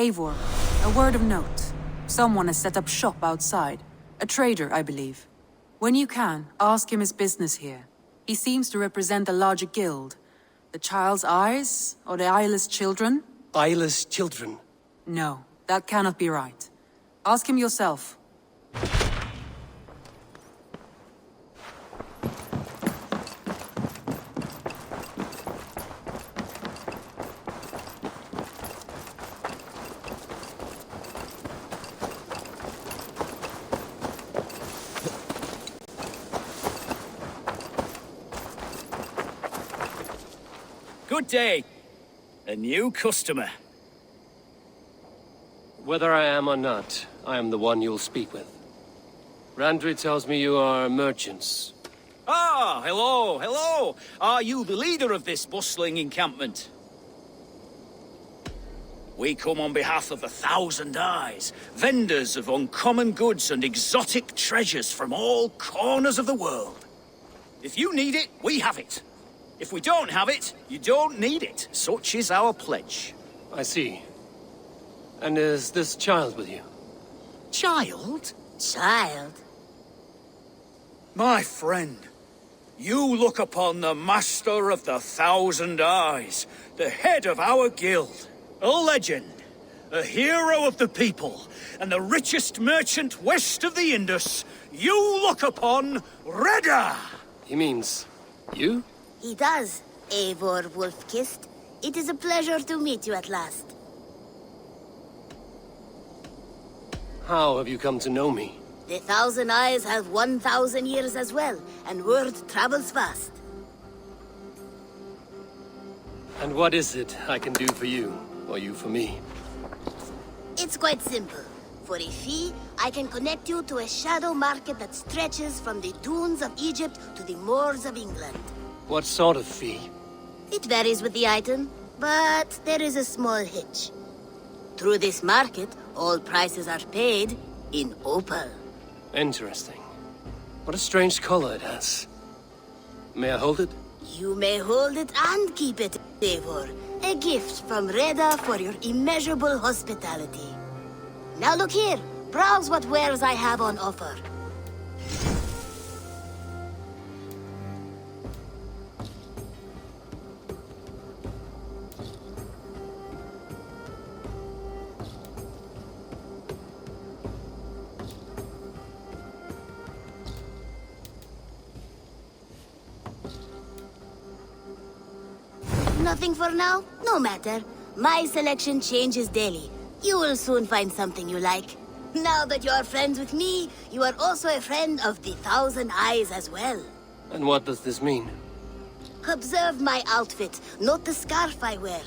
Eivor, a word of note. Someone has set up shop outside. A trader, I believe. When you can, ask him his business here. He seems to represent a larger guild. The Child's Eyes, or the Eyeless Children? Eyeless children? No, that cannot be right. Ask him yourself. Good day. A new customer. Whether I am or not, I am the one you'll speak with. Randri tells me you are merchants. Ah, hello, hello. Are you the leader of this bustling encampment? We come on behalf of 1,000 Eyes, vendors of uncommon goods and exotic treasures from all corners of the world. If you need it, we have it. If we don't have it, you don't need it. Such is our pledge. I see. And is this child with you? Child? Child? My friend, you look upon the master of the 1,000 Eyes, the head of our guild, a legend, a hero of the people, and the richest merchant west of the Indus. You look upon Reda! He means you? He does, Eivor Wolf-Kissed. It is a pleasure to meet you at last. How have you come to know me? The 1,000 Eyes have 1,000 years as well, and word travels fast. And what is it I can do for you, or you for me? It's quite simple. For a fee, I can connect you to a shadow market that stretches from the dunes of Egypt to the moors of England. What sort of fee? It varies with the item, but there is a small hitch. Through this market, all prices are paid in opal. Interesting. What a strange color it has. May I hold it? You may hold it and keep it, Eivor. A gift from Reda for your immeasurable hospitality. Now look here. Browse what wares I have on offer. Nothing for now? No matter. My selection changes daily. You will soon find something you like. Now that you are friends with me, you are also a friend of the 1,000 Eyes as well. And what does this mean? Observe my outfit, note the scarf I wear.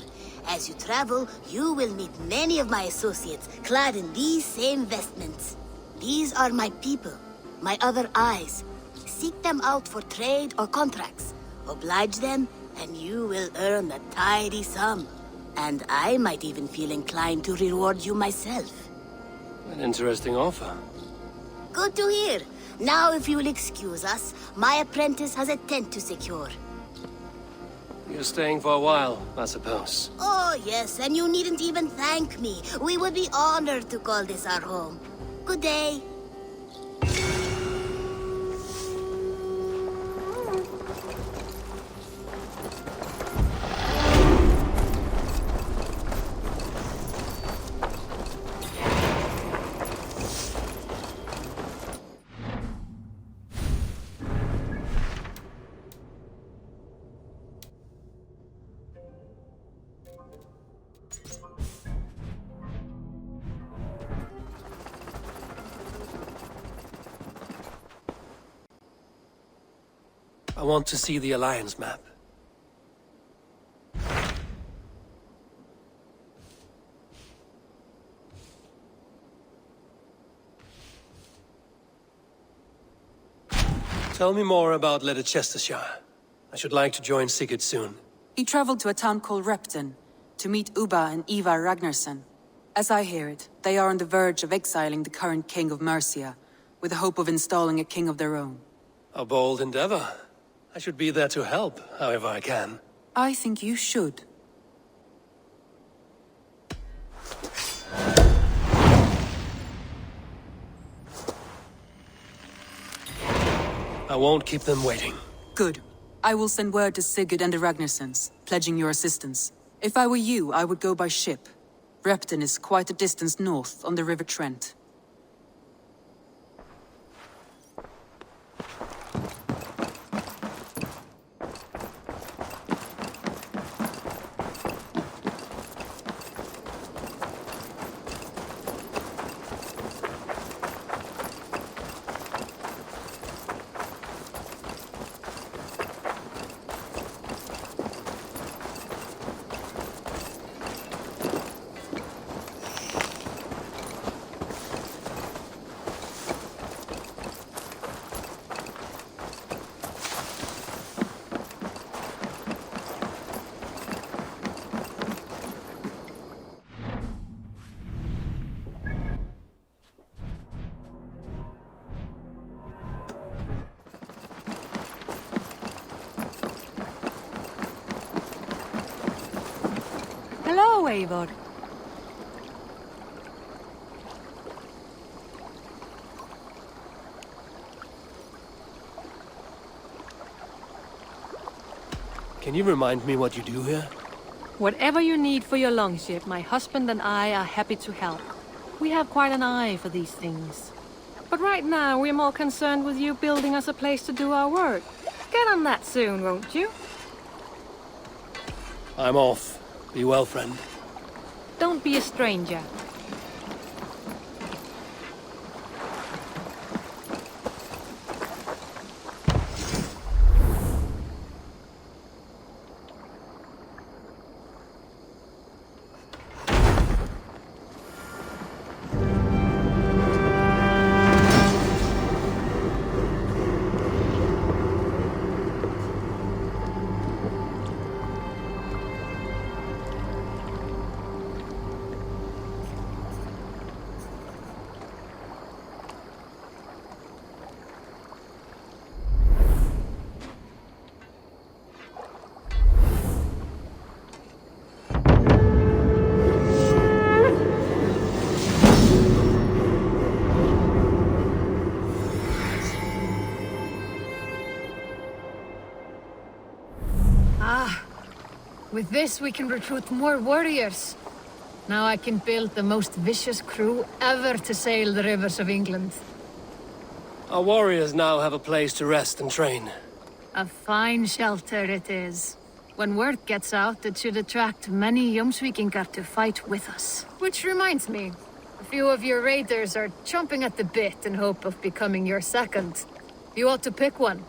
As you travel, you will meet many of my associates, clad in these same vestments. These are my people, my other eyes. Seek them out for trade or contracts. Oblige them, and you will earn a tidy sum. And I might even feel inclined to reward you myself. An interesting offer. Good to hear. Now, if you will excuse us, my apprentice has a tent to secure. You're staying for a while, I suppose. Oh, yes, and you needn't even thank me. We would be honored to call this our home. Good day. I want to see the Alliance map. Tell me more about Leicestershire. I should like to join Sigurd soon. He traveled to a town called Repton to meet Ubba and Ivar Ragnarsson. As I hear it, they are on the verge of exiling the current king of Mercia, with the hope of installing a king of their own. A bold endeavor. I should be there to help, however I can. I think you should. I won't keep them waiting. Good. I will send word to Sigurd and the Ragnarsons, pledging your assistance. If I were you, I would go by ship. Repton is quite a distance north on the River Trent. Hello, Eivor. Can you remind me what you do here? Whatever you need for your longship, my husband and I are happy to help. We have quite an eye for these things. But right now, we're more concerned with you building us a place to do our work. Get on that soon, won't you? I'm off. Be well, friend. Don't be a stranger. With this, we can recruit more warriors. Now I can build the most vicious crew ever to sail the rivers of England. Our warriors now have a place to rest and train. A fine shelter it is. When word gets out, it should attract many Jomsvikingar to fight with us. Which reminds me, a few of your raiders are chomping at the bit in hope of becoming your second. You ought to pick one.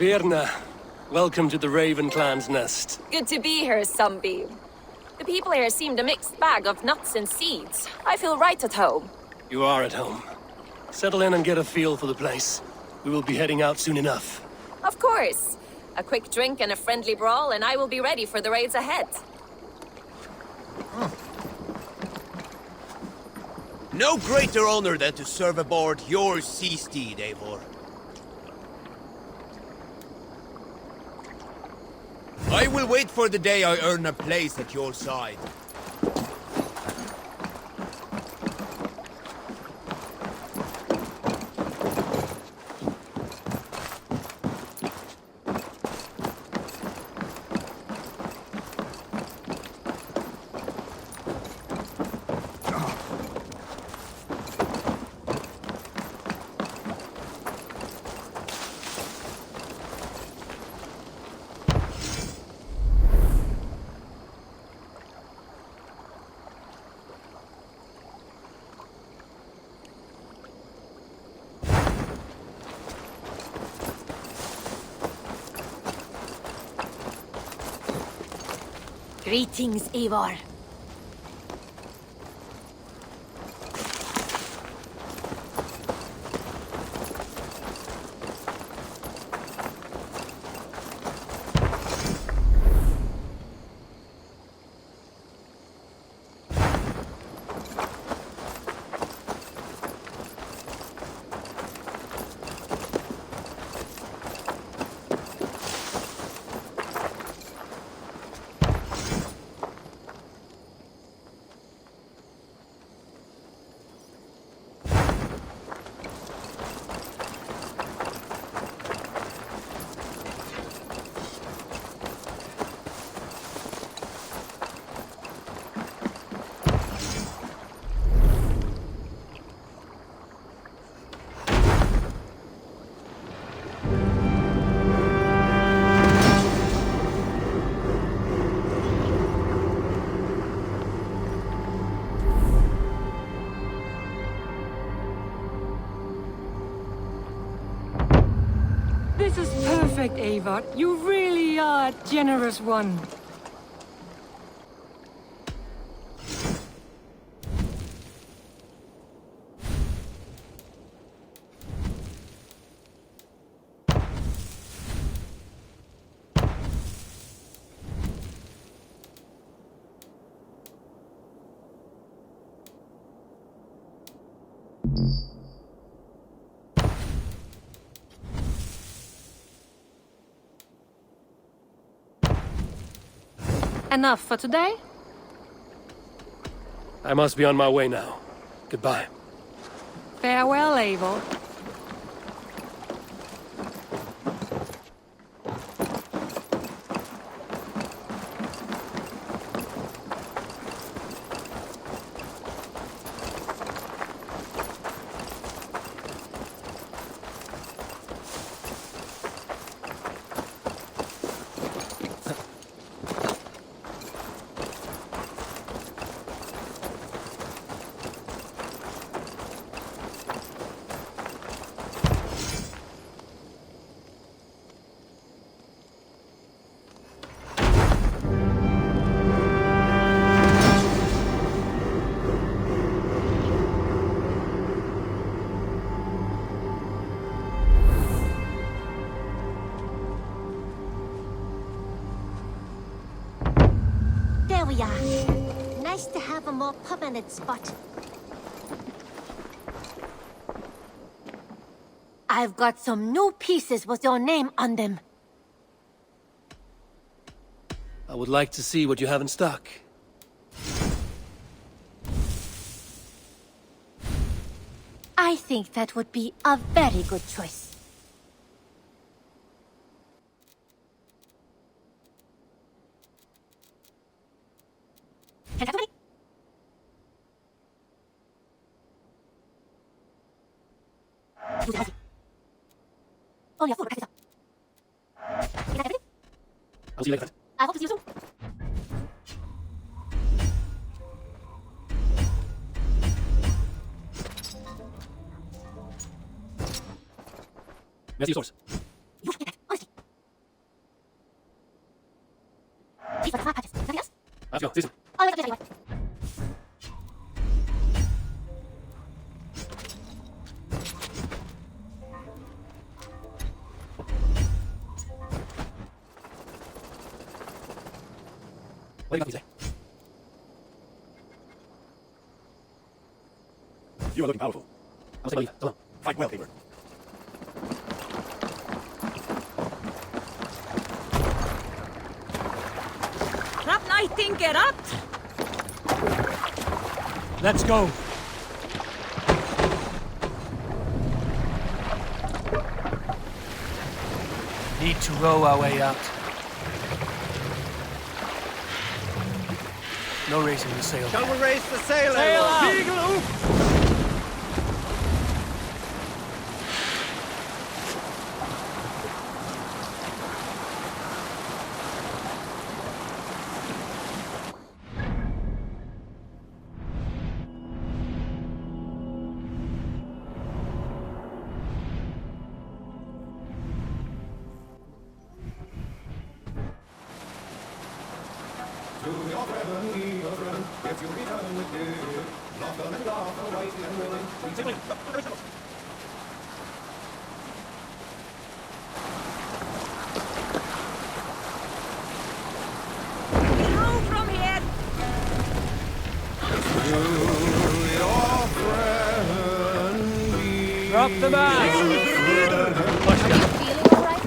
Birna, welcome to the Raven Clan's nest. Good to be here, Sunbeam. The people here seemed a mixed bag of nuts and seeds. I feel right at home. You are at home. Settle in and get a feel for the place. We will be heading out soon enough. Of course. A quick drink and a friendly brawl, and I will be ready for the raids ahead. No greater honor than to serve aboard your sea steed, Eivor. I will wait for the day I earn a place at your side. Greetings, Eivor. This is perfect, Eivor. You really are a generous one. Enough for today? I must be on my way now. Goodbye. Farewell, Eivor. There we are. Nice to have a more permanent spot. I've got some new pieces with your name on them. I would like to see what you have in stock. I think that would be a very good choice. I'll see you later. I hope to see you soon. Merci, source. You should get that, honestly. You are looking powerful. Fight well, Haber. That night thing get up! Let's go. Need to row our way out. No raising the sail. Shall we raise the sail? Sail out! Move from here! Drop the mast! Feeling alright?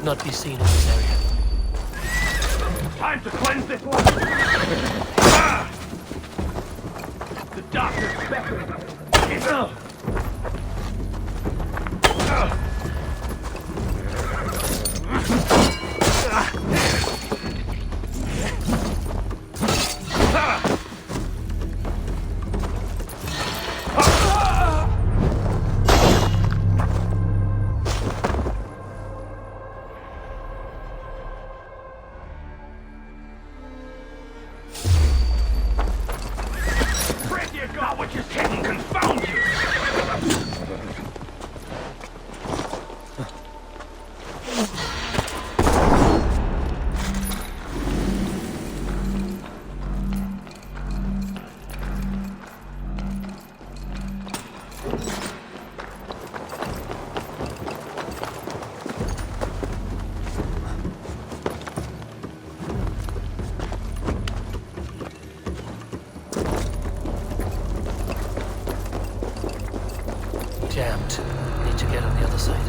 not be seen in this area. Time to cleanse this one! Ah! The doctor's beckoning! Jammed. Need to get on the other side.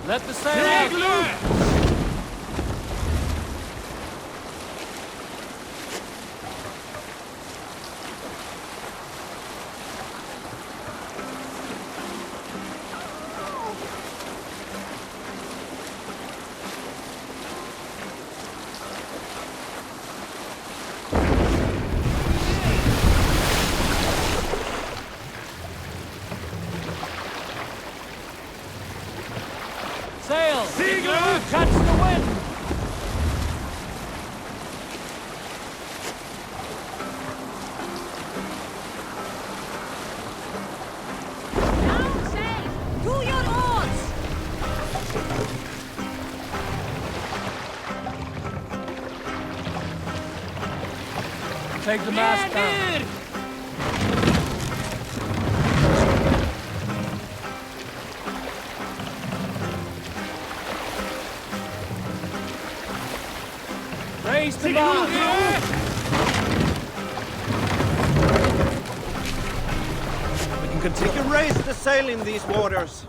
Let the sail out! Sail! Seagull! Catch the wind! Down sail! To take the mast down. Raise the mast! We can raise the sail in these waters.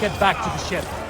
Get back to the ship.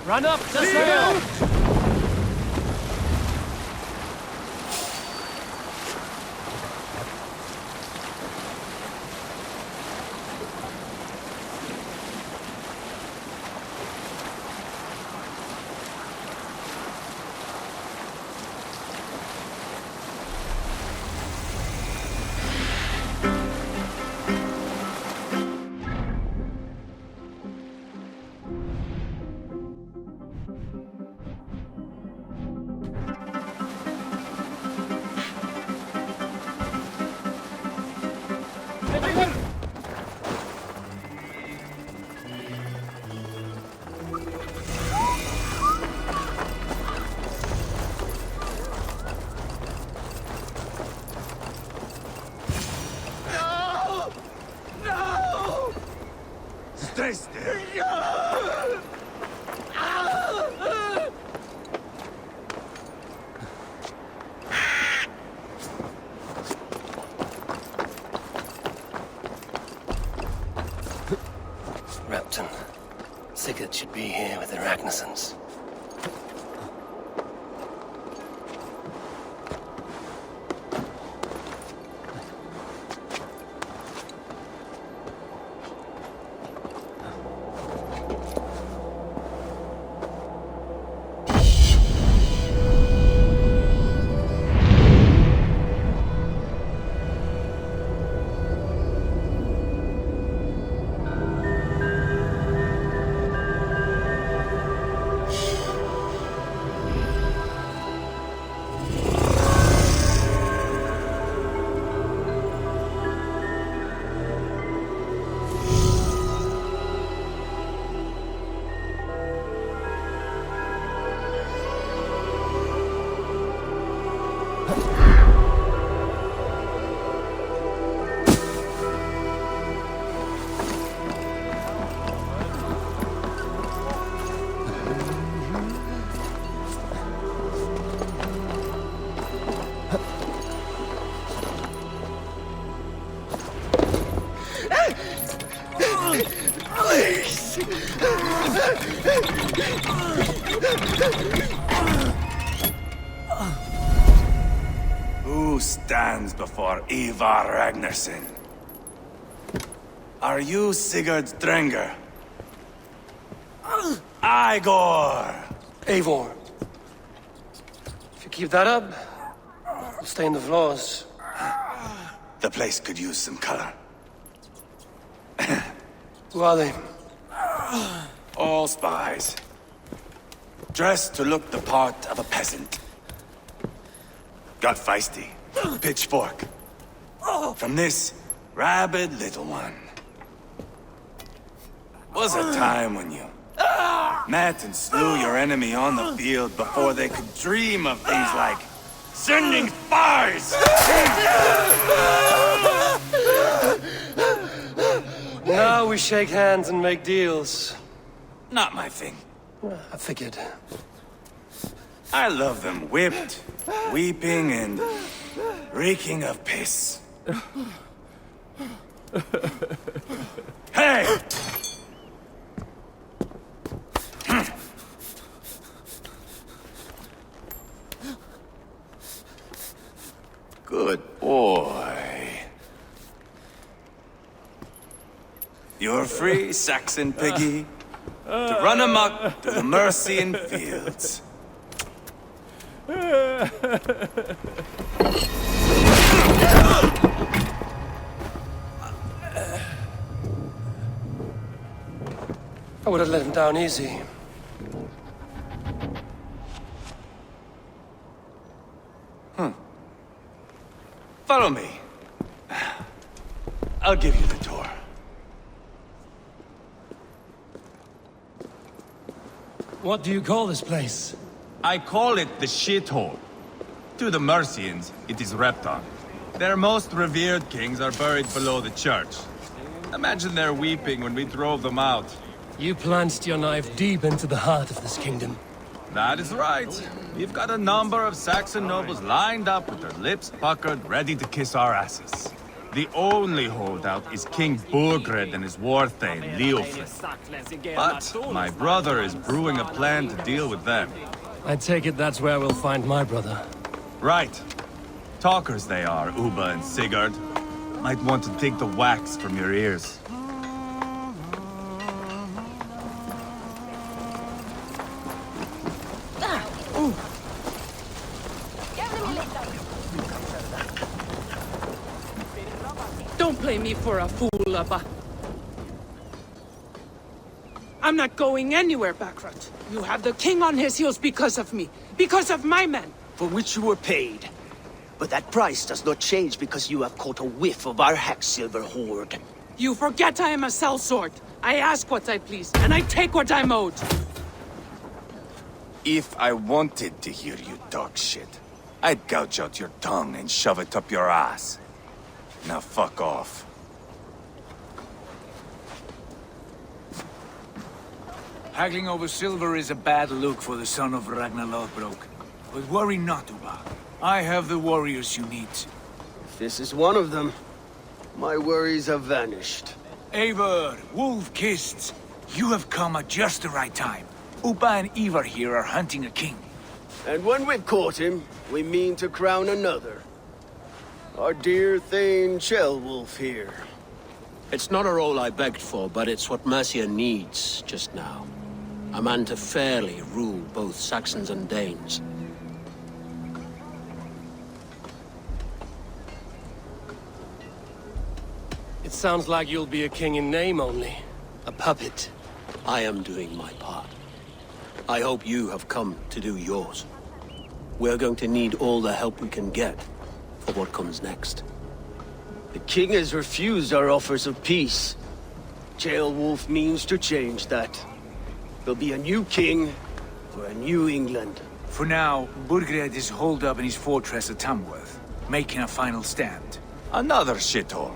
Run up to sail! Stay still. Repton. Sigurd should be here with the Ragnarsons. Who stands before Ivar Ragnarsson? Are you Sigurd Drenger? Igor! Eivor. If you keep that up, we'll stay in the floors. The place could use some color. Who are they? All spies. Dressed to look the part of a peasant. Got feisty. Pitchfork. From this rabid little one. Was a time when you met and slew your enemy on the field before they could dream of things like sending spies! Now we shake hands and make deals. Not my thing. I figured. I love them whipped, weeping, and reeking of piss. Hey! Good boy. You're free, Saxon piggy, to run amok through the Mercian fields. I would have let him down easy. Follow me. I'll give you the tour. What do you call this place? I call it the shithole. To the Mercians, it is Repton. Their most revered kings are buried below the church. Imagine their weeping when we drove them out. You plunged your knife deep into the heart of this kingdom. That is right. We've got a number of Saxon nobles lined up with their lips puckered, ready to kiss our asses. The only holdout is King Burgred and his war-thane, Leofric. But my brother is brewing a plan to deal with them. I take it that's where we'll find my brother. Right. Talkers they are, Uba and Sigurd. Might want to dig the wax from your ears. Don't play me for a fool, Abba. I'm not going anywhere, Backrot. You have the king on his heels because of me. Because of my men. For which you were paid. But that price does not change because you have caught a whiff of our Hacksilver hoard. You forget I am a sellsword. I ask what I please, and I take what I'm owed. If I wanted to hear you talk shit, I'd gouge out your tongue and shove it up your ass. Now fuck off. Haggling over silver is a bad look for the son of Ragnar Lothbrok. But worry not, Uba. I have the warriors you need. If this is one of them, my worries have vanished. Eivor, Wolf-Kissed, you have come at just the right time. Uba and Ivar here are hunting a king. And when we've caught him, we mean to crown another. Our dear Thane Ceolwulf here. It's not a role I begged for, but it's what Mercia needs just now. A man to fairly rule both Saxons and Danes. It sounds like you'll be a king in name only. A puppet. I am doing my part. I hope you have come to do yours. We're going to need all the help we can get for what comes next. The king has refused our offers of peace. Ceolwulf means to change that. There'll be a new king for a new England. For now, Burgred is holed up in his fortress at Tamworth, making a final stand. Another shithole.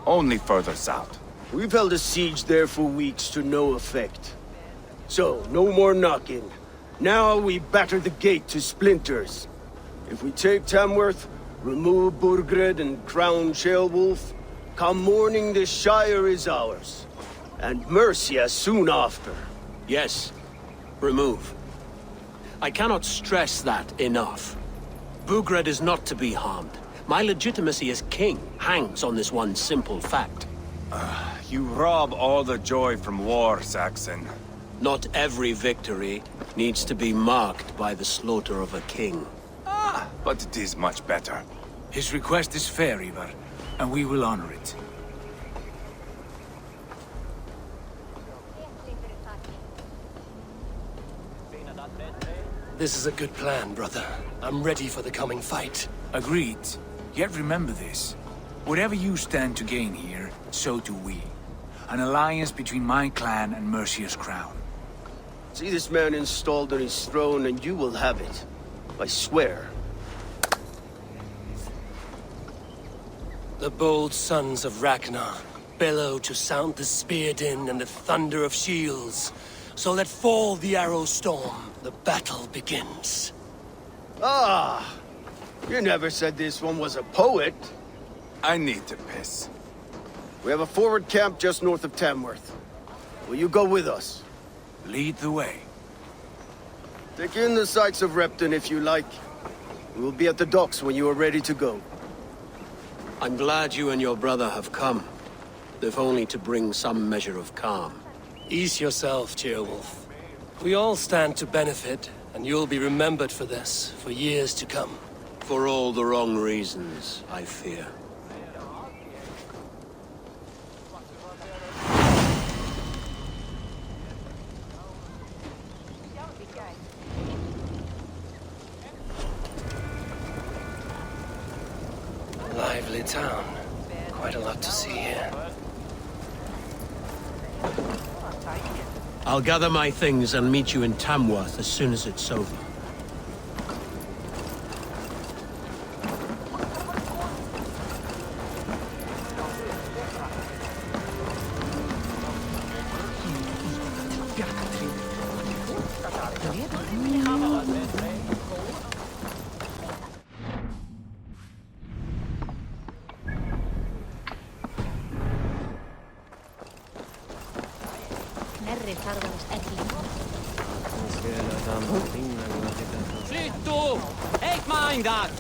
Only further south. We've held a siege there for weeks to no effect. So, no more knocking. Now we batter the gate to splinters. If we take Tamworth, remove Burgred and crown Ceolwulf, come morning the Shire is ours. And Mercia soon after. Yes, remove. I cannot stress that enough. Burgred is not to be harmed. My legitimacy as king hangs on this one simple fact. You rob all the joy from war, Saxon. Not every victory needs to be marked by the slaughter of a king. But it is much better. His request is fair, Ivar, and we will honor it. This is a good plan, brother. I'm ready for the coming fight. Agreed. Yet remember this. Whatever you stand to gain here, so do we. An alliance between my clan and Mercia's crown. See this man installed on his throne and you will have it. I swear. The bold sons of Ragnar bellow to sound the spear din and the thunder of shields. So let fall the arrow storm. The battle begins. Ah! You never said this one was a poet. I need to piss. We have a forward camp just north of Tamworth. Will you go with us? Lead the way. Take in the sights of Repton if you like. We will be at the docks when you are ready to go. I'm glad you and your brother have come, if only to bring some measure of calm. Ease yourself, Ceolwulf. We all stand to benefit, and you'll be remembered for this, for years to come. For all the wrong reasons, I fear. Lively town. Quite a lot to see here. I'll gather my things and meet you in Tamworth as soon as it's over. Slyttu! Eik mind that!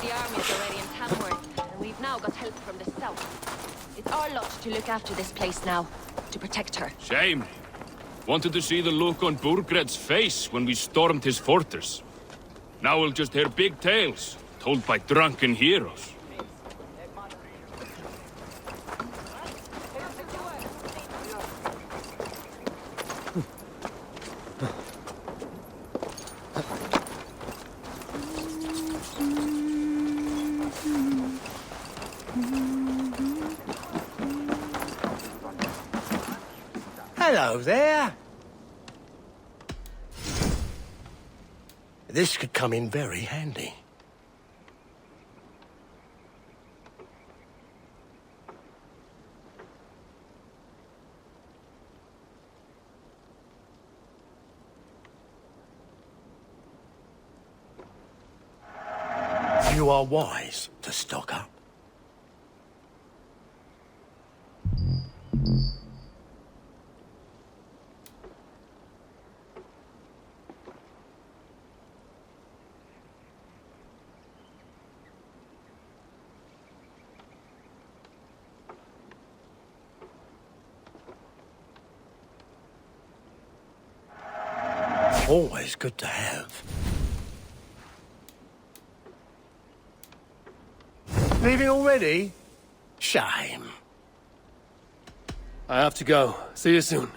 The army is already in Tamworth, and we've now got help from the south. It's our lot to look after this place now, to protect her. Shame. Wanted to see the look on Burgred's face when we stormed his fortress. Now we'll just hear big tales, told by drunken heroes. Hello there. This could come in very handy. You are wise to stock up. Always good to have. Leaving already? Shame. I have to go. See you soon.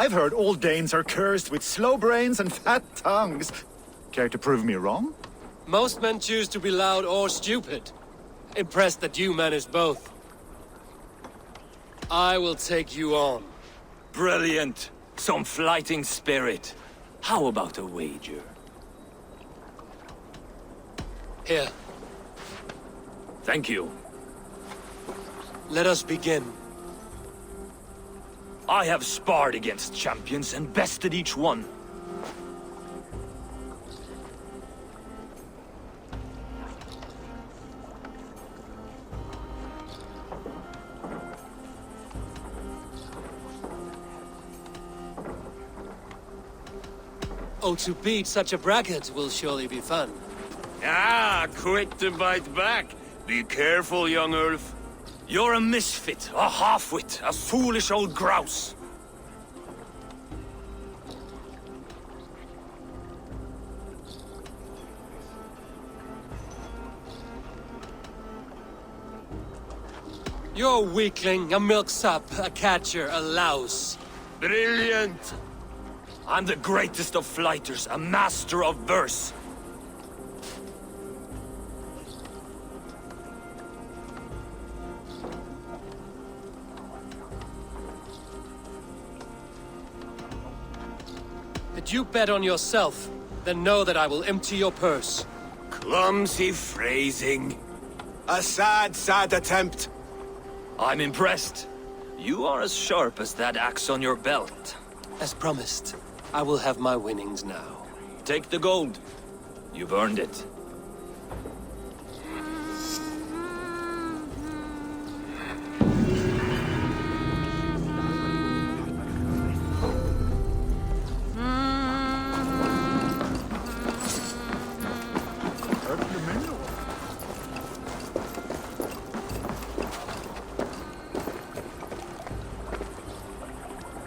I've heard old Danes are cursed with slow brains and fat tongues. Care to prove me wrong? Most men choose to be loud or stupid. Impressed that you manage both. I will take you on. Brilliant. Some fighting spirit. How about a wager? Here. Thank you. Let us begin. I have sparred against champions and bested each one. Oh, to beat such a bracket will surely be fun. Ah, quick to bite back. Be careful, young Earth. You're a misfit, a half-wit, a foolish old grouse. You're a weakling, a milksop, a catcher, a louse. Brilliant! I'm the greatest of flighters, a master of verse. Did you bet on yourself? Then know that I will empty your purse. Clumsy phrasing. A sad, sad attempt. I'm impressed. You are as sharp as that axe on your belt. As promised, I will have my winnings now. Take the gold. You've earned it.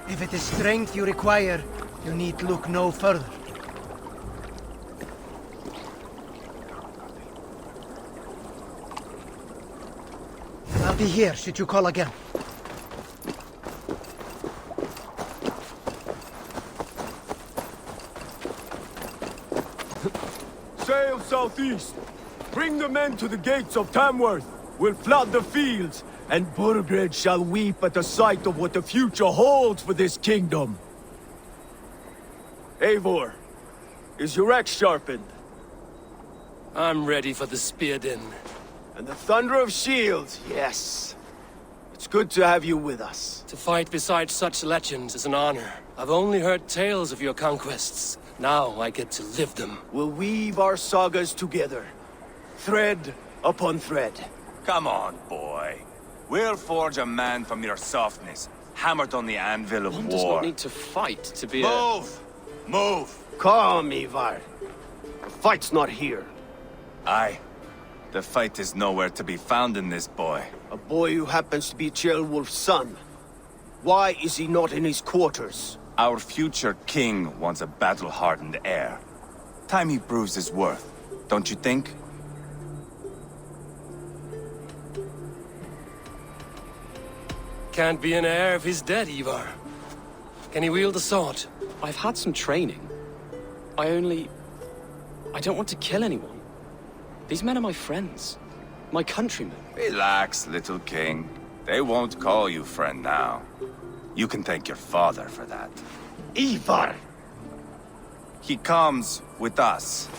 If it is strength you require, you need look no further. I'll be here should you call again. Sail southeast. Bring the men to the gates of Tamworth. We'll flood the fields, and Burgred shall weep at the sight of what the future holds for this kingdom. Eivor, is your axe sharpened? I'm ready for the spear din. And the thunder of shields, yes. It's good to have you with us. To fight beside such legends is an honor. I've only heard tales of your conquests. Now I get to live them. We'll weave our sagas together. Thread upon thread. Come on, boy. We'll forge a man from your softness, hammered on the anvil of One war. does not need to fight to be Move! Move! Calm, Ivar. The fight's not here. Aye. The fight is nowhere to be found in this boy. A boy who happens to be Ceolwulf's son. Why is he not in his quarters? Our future king wants a battle-hardened heir. Time he proves his worth, don't you think? Can't be an heir if he's dead, Ivar. Can he wield a sword? I've had some training. I don't want to kill anyone. These men are my friends. My countrymen. Relax, little king. They won't call you friend now. You can thank your father for that. Ivar! He comes with us.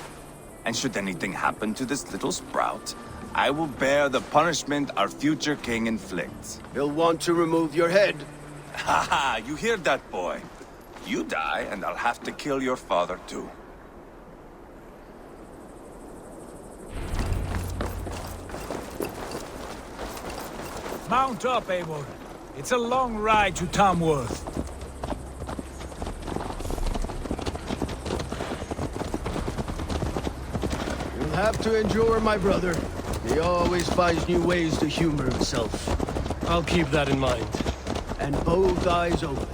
And should anything happen to this little sprout, I will bear the punishment our future king inflicts. He'll want to remove your head. Haha, you hear that, boy? You die, and I'll have to kill your father, too. Mount up, Eivor. It's a long ride to Tamworth. You'll have to endure, my brother. He always finds new ways to humor himself. I'll keep that in mind. And both eyes open.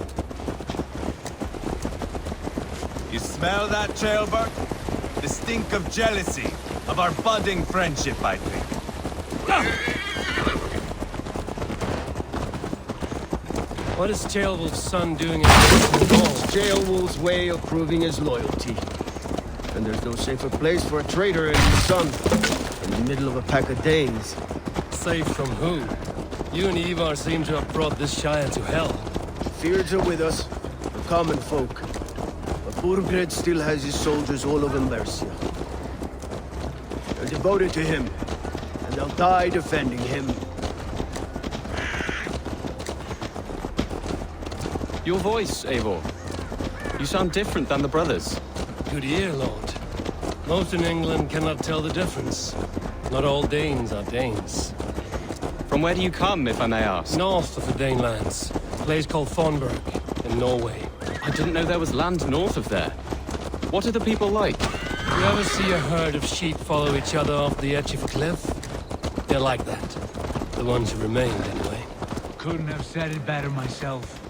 You smell that, Ceolbert? The stink of jealousy, of our budding friendship, I think. What is Ceolwulf's son doing in the wall? It's Ceolwulf's way of proving his loyalty. And there's no safer place for a traitor and his son. In the middle of a pack of Danes. Safe from who? You and Ivar seem to have brought this Shire to hell. Fears are with us, the common folk. But Burgred still has his soldiers all over Mercia. They're devoted to him, and they'll die defending him. Your voice, Eivor. You sound different than the brothers. Good ear, Lord. Most in England cannot tell the difference. Not all Danes are Danes. From where do you come, if I may ask? North of the Danelands. A place called Thornburg, in Norway. I didn't know there was land north of there. What are the people like? You ever see a herd of sheep follow each other off the edge of a cliff? They're like that. The ones who remained, anyway. Couldn't have said it better myself.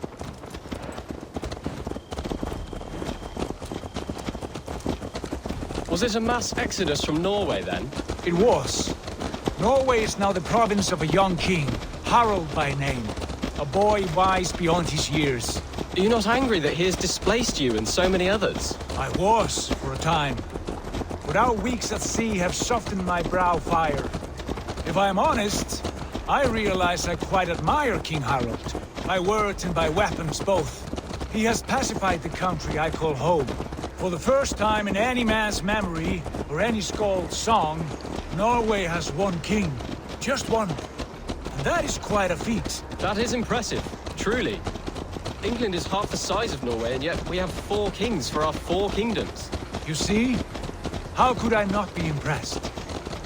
Was it a mass exodus from Norway, then? It was. Norway is now the province of a young king, Harald by name. A boy wise beyond his years. Are you not angry that he has displaced you and so many others? I was, for a time. But our weeks at sea have softened my brow fire. If I am honest, I realize I quite admire King Harald. By words and by weapons both. He has pacified the country I call home. For the first time in any man's memory, or any skald's song, Norway has one king. Just one. And that is quite a feat. That is impressive, truly. England is half the size of Norway, and yet we have 4 kings for our 4 kingdoms. You see? How could I not be impressed?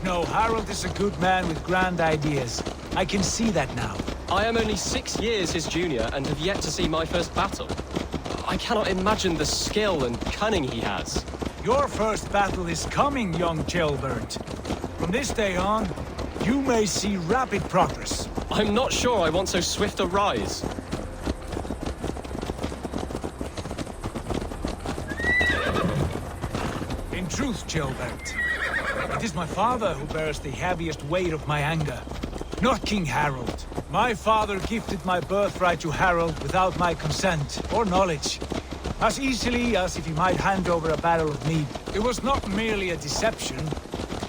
No, Harald is a good man with grand ideas. I can see that now. I am only 6 years his junior and have yet to see my first battle. I cannot imagine the skill and cunning he has. Your first battle is coming, young Ceolbert. From this day on, you may see rapid progress. I'm not sure I want so swift a rise. In truth, Ceolbert, it is my father who bears the heaviest weight of my anger, not King Harald. My father gifted my birthright to Harald without my consent or knowledge, as easily as if he might hand over a barrel of mead. It was not merely a deception,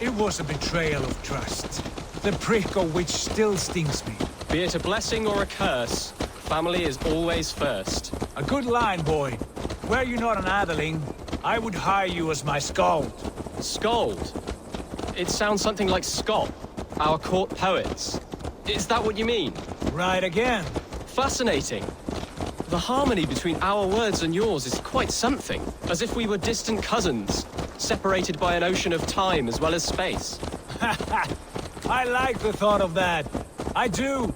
it was a betrayal of trust, the prick of which still stings me. Be it a blessing or a curse, family is always first. A good line, boy. Were you not an atheling, I would hire you as my skald. Skald? It sounds something like Scott, our court poets. Is that what you mean? Right again. Fascinating. The harmony between our words and yours is quite something. As if we were distant cousins, separated by an ocean of time as well as space. I like the thought of that. I do.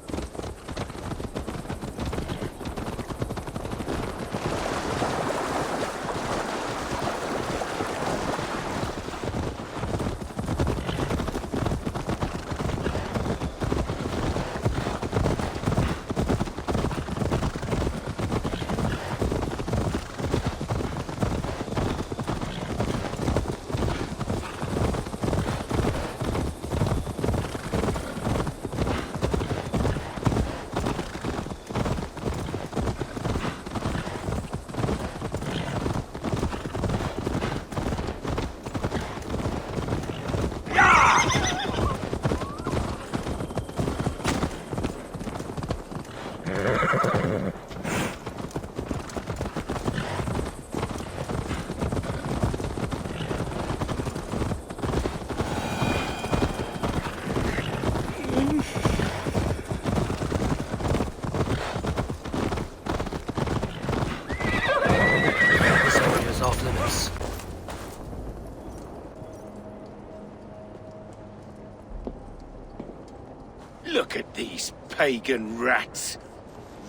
Look at these pagan rats.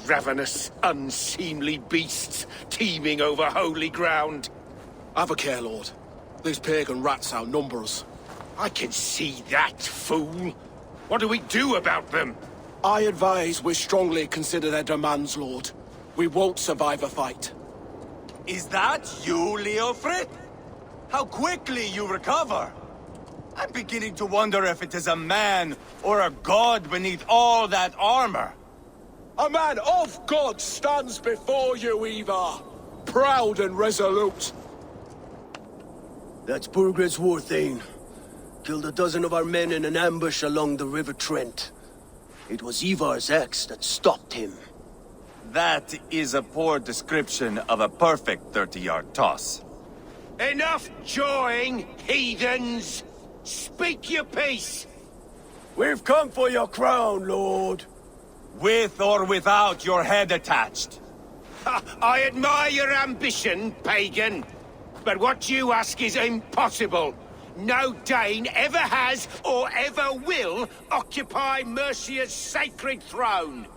Ravenous, unseemly beasts teeming over holy ground. Have a care, Lord. These pagan rats outnumber us. I can see that, fool. What do we do about them? I advise we strongly consider their demands, Lord. We won't survive a fight. Is that you, Leofrid? How quickly you recover! I'm beginning to wonder if it is a man or a god beneath all that armor. A man of God stands before you, Ivar. Proud and resolute. That's Burgred's war thane. Killed a dozen of our men in an ambush along the River Trent. It was Ivar's axe that stopped him. That is a poor description of a perfect 30-yard toss. Enough jawing, heathens! Speak your piece! We've come for your crown, Lord. With or without your head attached. I admire your ambition, pagan. But what you ask is impossible. No Dane ever has or ever will occupy Mercia's sacred throne.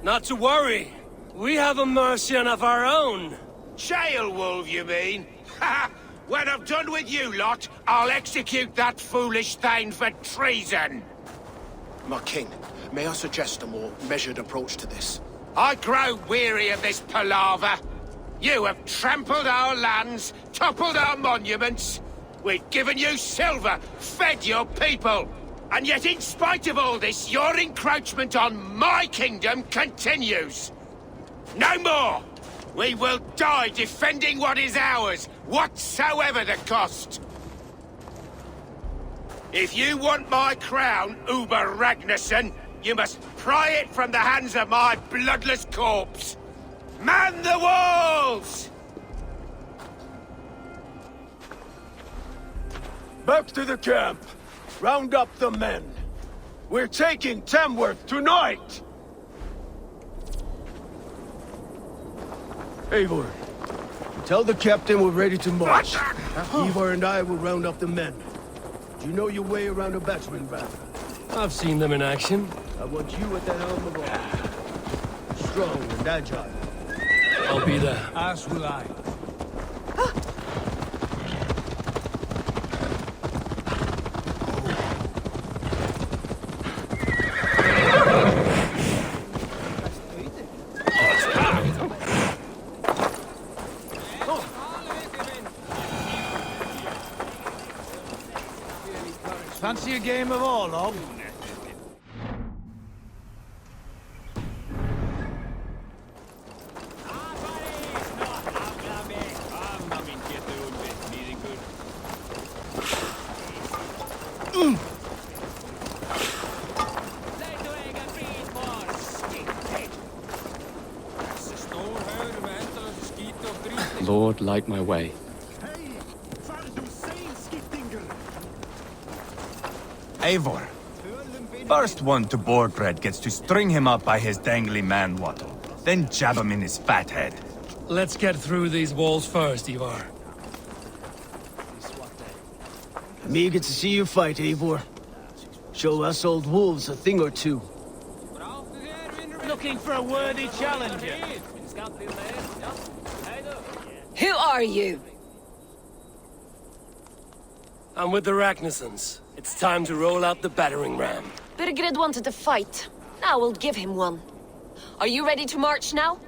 Not to worry. We have a Mercian of our own. Jailwolf, you mean? Ha! When I'm done with you lot, I'll execute that foolish thing for treason. My king, may I suggest a more measured approach to this? I grow weary of this palaver. You have trampled our lands, toppled our monuments. We've given you silver, fed your people. And yet in spite of all this, your encroachment on my kingdom continues. No more! We will die defending what is ours, whatsoever the cost. If you want my crown, Uber Ragnarsson, you must pry it from the hands of my bloodless corpse. Man the walls! Back to the camp. Round up the men. We're taking Tamworth tonight! Eivor, tell the captain we're ready to march. Eivor and I will round up the men. Do you know your way around a battering ram? I've seen them in action. I want you at the helm of all. Strong and agile. I'll be there. As will I. Fancy a game of Orlog? Lord, light my way. Eivor. First one to Borgred gets to string him up by his dangly man-wattle, then jab him in his fat head. Let's get through these walls first, Ivar. I'm eager to see you fight, Eivor. Show us old wolves a thing or two. Looking for a worthy challenger. Who are you? I'm with the Ragnarsons. It's time to roll out the battering ram. Burgred wanted to fight. Now we'll give him one. Are you ready to march now?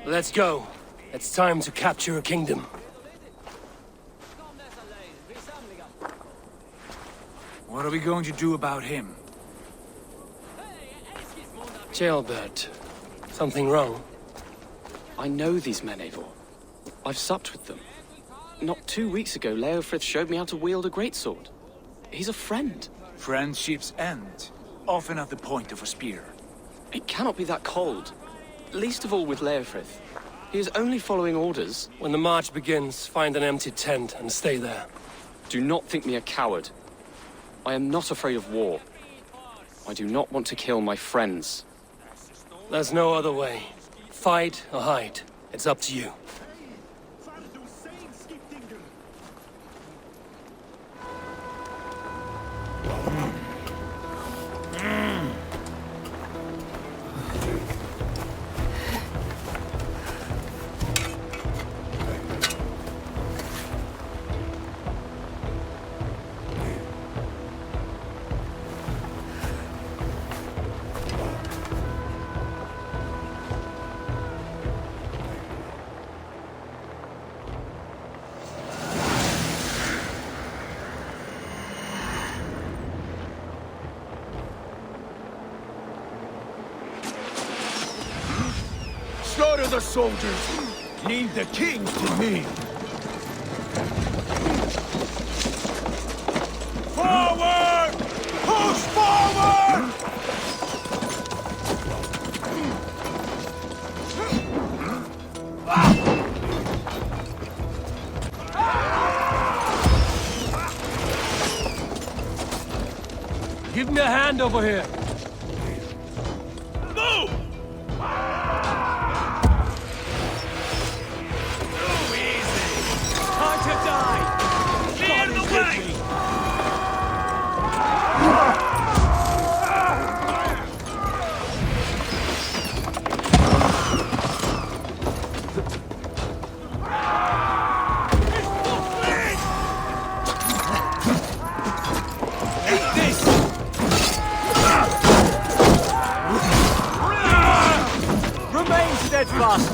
Let's go. It's time to capture a kingdom. What are we going to do about him? Jailbird. Something wrong? I know these men, Eivor. I've supped with them. Not 2 weeks ago, Leofrith showed me how to wield a greatsword. He's a friend. Friendships end, often at the point of a spear. It cannot be that cold. Least of all with Leofrith. He is only following orders. When the march begins, find an empty tent and stay there. Do not think me a coward. I am not afraid of war. I do not want to kill my friends. There's no other way. Fight or hide. It's up to you. Slaughter the soldiers! Leave the kings to me! Forward! Push forward! Give me a hand over here. Move! Time to die! Clear the way! Eat this! Remain steadfast!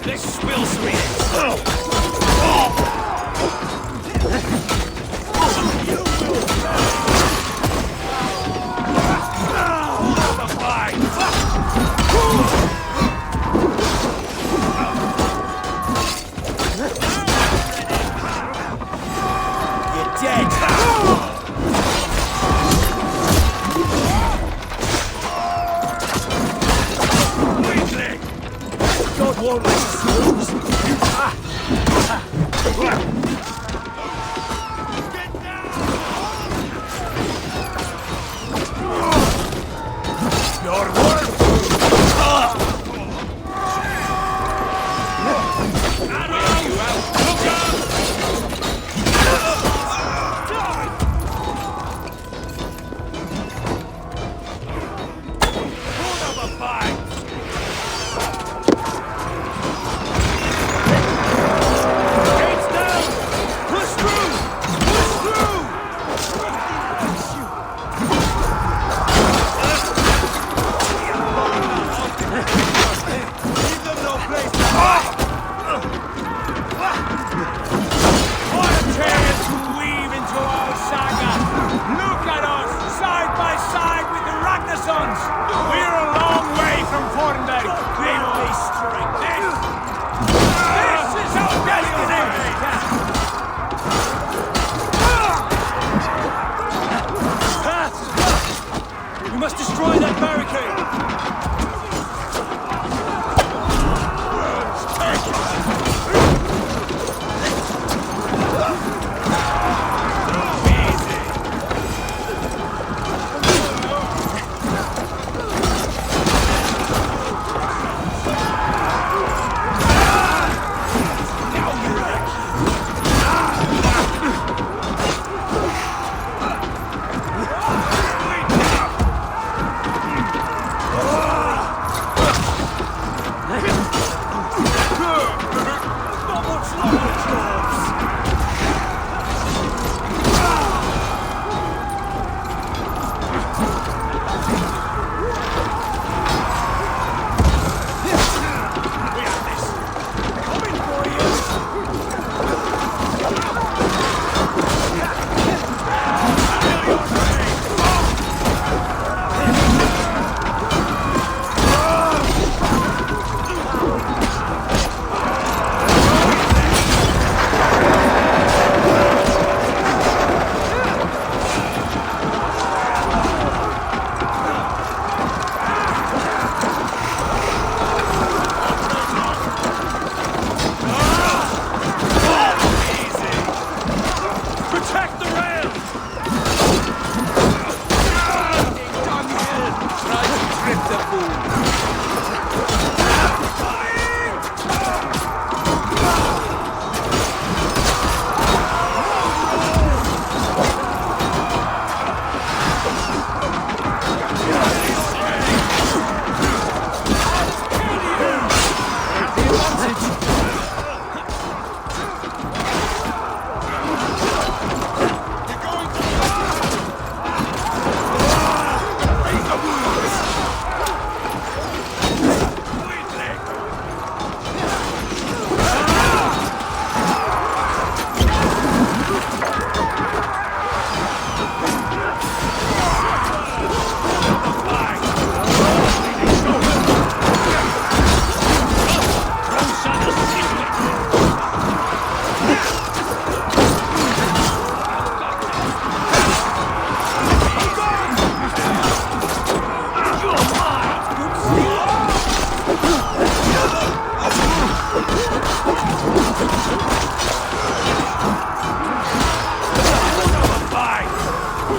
This spills me! You're dead! God won't let us lose! Your work!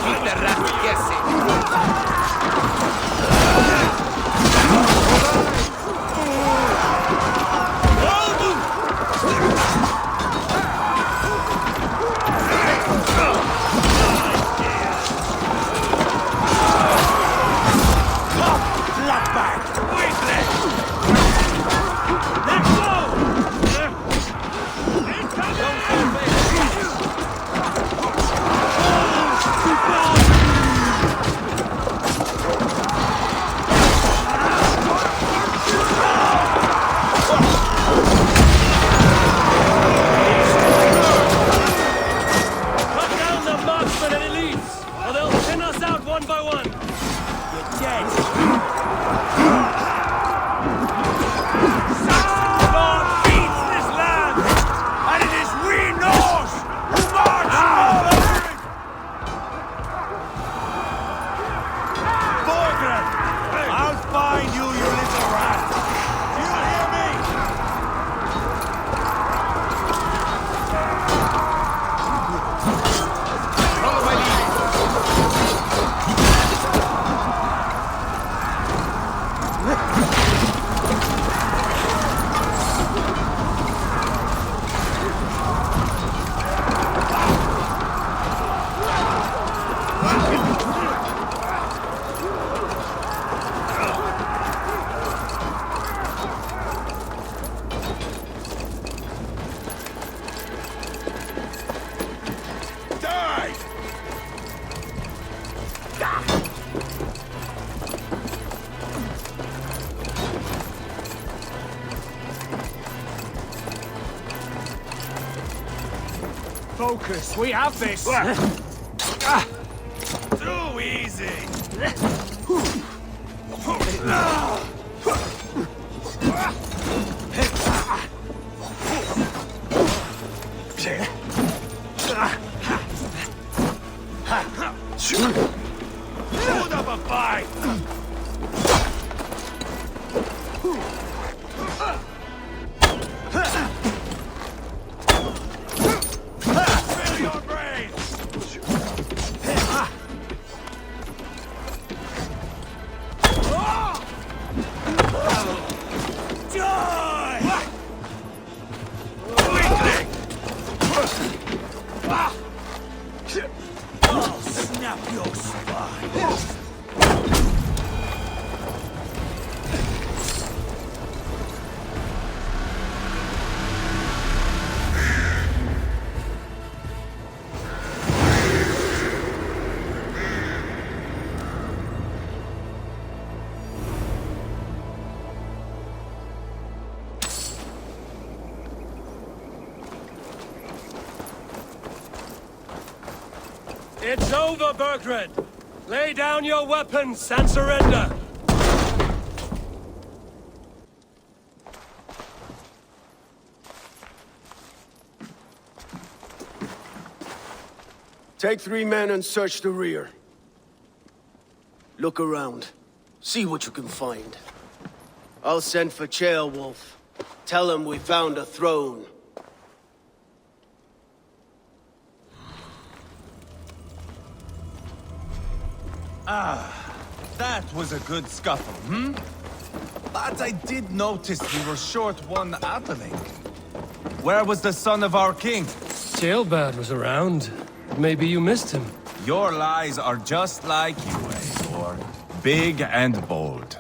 Keep the rat guessing. Focus, we have this! Too easy! Hold up a fight! It's over, Burgred! Lay down your weapons and surrender! Take 3 men and search the rear. Look around. See what you can find. I'll send for Ceolwulf. Tell him we found a throne. Ah, that was a good scuffle, hmm? But I did notice we were short one Atheling. Where was the son of our king? Ceolbad was around. Maybe you missed him. Your lies are just like you, Eivor. Big and bold.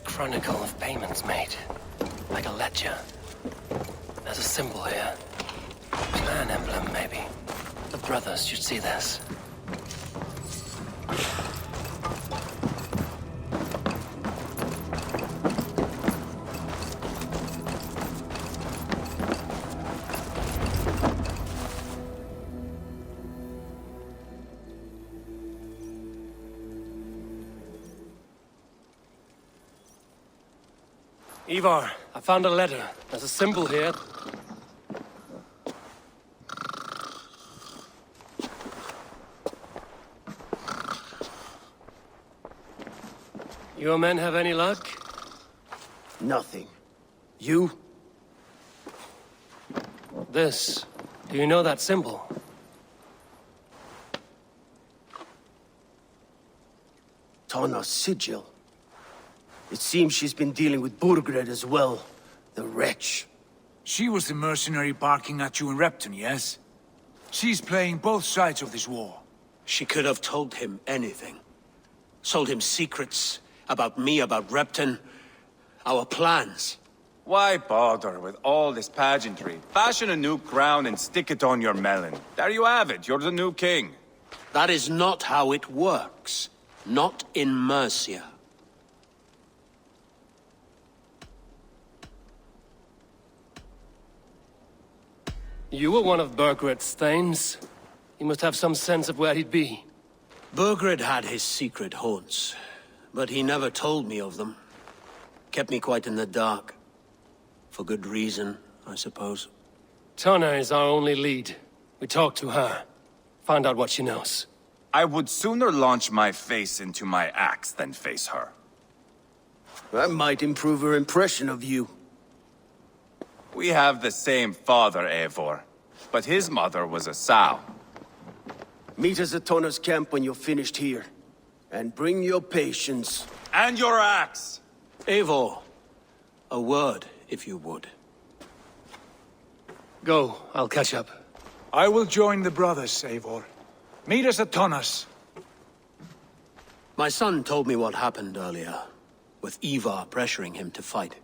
Chronicle of payments made. Like a ledger. There's a symbol here. Clan emblem, maybe. The brothers should see this. Ivar, I found a letter. There's a symbol here. Your men have any luck? Nothing. You? This. Do you know that symbol? Tana's sigil. It seems she's been dealing with Burgred as well. The wretch. She was the mercenary barking at you in Repton, yes? She's playing both sides of this war. She could have told him anything. Sold him secrets about me, about Repton, our plans. Why bother with all this pageantry? Fashion a new crown and stick it on your melon. There you have it, you're the new king. That is not how it works. Not in Mercia. You were one of Burgred's thanes. He must have some sense of where he'd be. Burgred had his secret haunts, but he never told me of them. Kept me quite in the dark. For good reason, I suppose. Tana is our only lead. We talk to her. Find out what she knows. I would sooner launch my face into my axe than face her. That might improve her impression of you. We have the same father, Eivor, but his mother was a sow. Meet us at Tana's camp when you're finished here. And bring your patience. And your axe! Eivor, a word, if you would. Go, I'll catch up. I will join the brothers, Eivor. Meet us at Tana's. My son told me what happened earlier, with Ivar pressuring him to fight.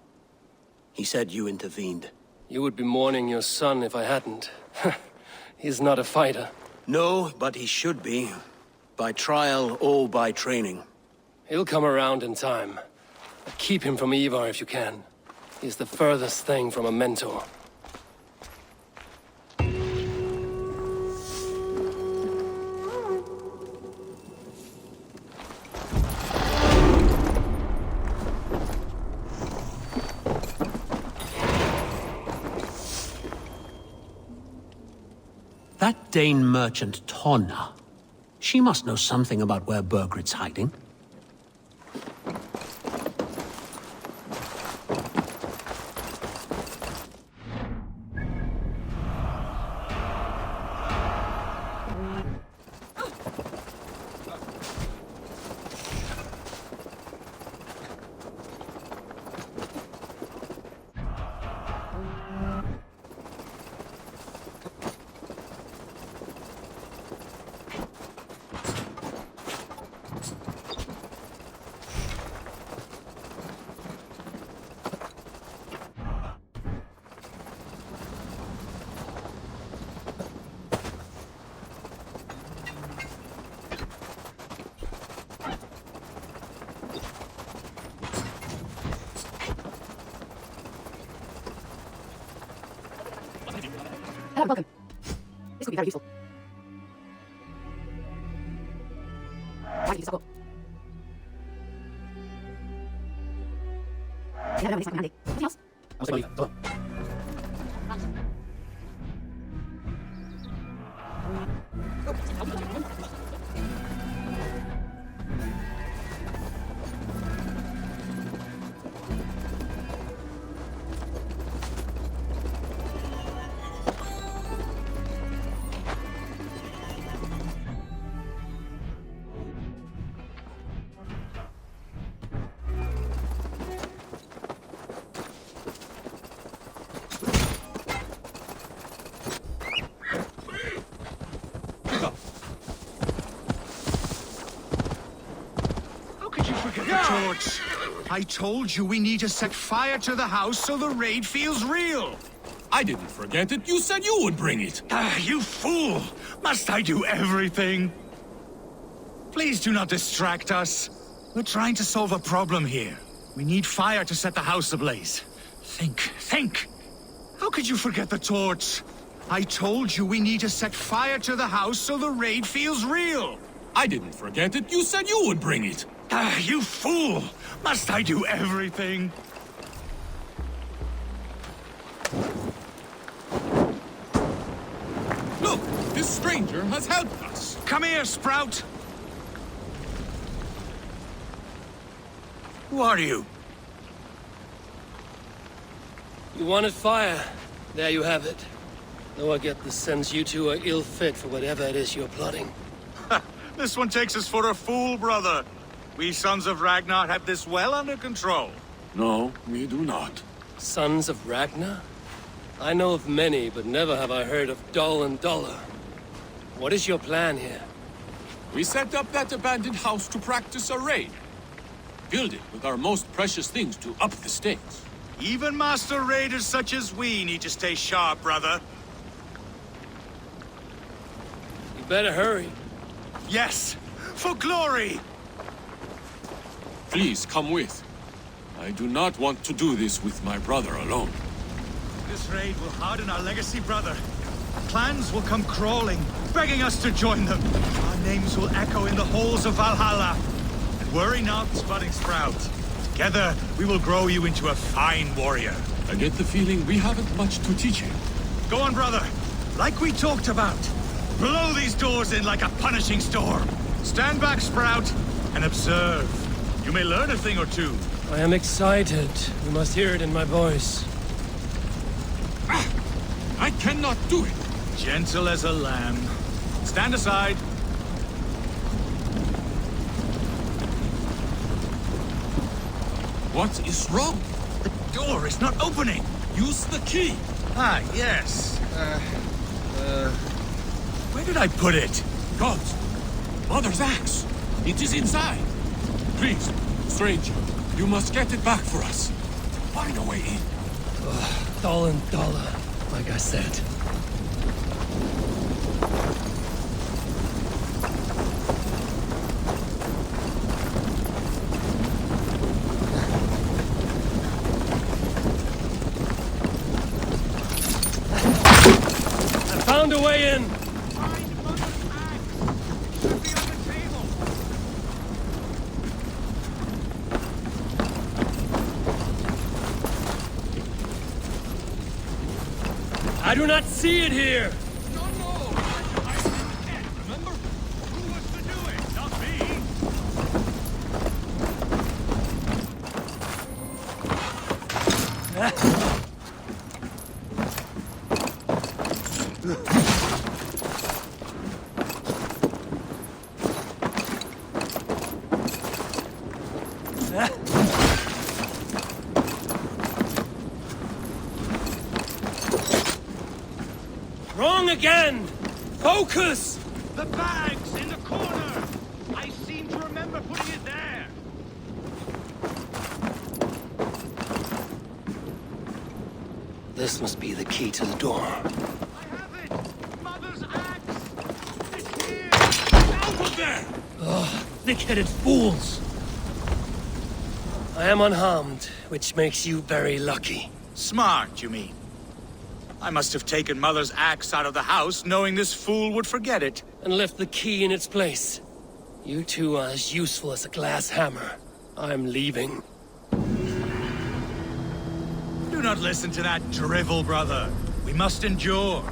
He said you intervened. You would be mourning your son if I hadn't. He's not a fighter. No, but he should be. By trial or by training. He'll come around in time. Keep him from Ivar if you can. He's the furthest thing from a mentor. That Dane merchant Tonna. She must know something about where Burgred's hiding. Hello, welcome. This could be very useful. Why do you stop? Yeah, no, this might be handy. Anything else? I'll say go on. Torch. I told you we need to set fire to the house so the raid feels real. I didn't forget it. You said you would bring it. You fool! Must I do everything? Please do not distract us. We're trying to solve a problem here. We need fire to set the house ablaze. Think! How could you forget the torch? I told you we need to set fire to the house so the raid feels real. I didn't forget it. You said you would bring it. You fool! Must I do everything? This stranger has helped us. Come here, Sprout! Who are you? You wanted fire. There you have it. Though I get the sense you two are ill fit for whatever it is you're plotting. This one takes us for a fool, brother. We sons of Ragnar have this well under control. No, we do not. Sons of Ragnar? I know of many, but never have I heard of Dull and Dollar. What is your plan here? We set up that abandoned house to practice a raid. Build it with our most precious things to up the stakes. Even master raiders such as we need to stay sharp, brother. You better hurry. Yes, for glory! Please come with. I do not want to do this with my brother alone. This raid will harden our legacy, brother. Clans will come crawling, begging us to join them. Our names will echo in the halls of Valhalla. And worry not, Budding Sprout. Together, we will grow you into a fine warrior. I get the feeling we haven't much to teach him. Go on, brother. Like we talked about. Blow these doors in like a punishing storm. Stand back, Sprout, and observe. You may learn a thing or two. I am excited. You must hear it in my voice. I cannot do it. Gentle as a lamb. Stand aside. What is wrong? The door is not opening. Use the key. Ah, yes. Where did I put it? Gods! Mother's axe! It is inside! Please, stranger, you must get it back for us. Find a way in. Dull and Dollar, like I said. I found a way in! I do not see it here! Remember? Who was to do it? Not me. Wrong again! Focus! The bag's in the corner! I seem to remember putting it there! This must be the key to the door. I have it! Mother's axe! It's here! Out of there! Ugh, thick-headed fools! I am unharmed, which makes you very lucky. Smart, you mean? I must have taken Mother's axe out of the house, knowing this fool would forget it. And left the key in its place. You two are as useful as a glass hammer. I'm leaving. Do not listen to that drivel, brother. We must endure.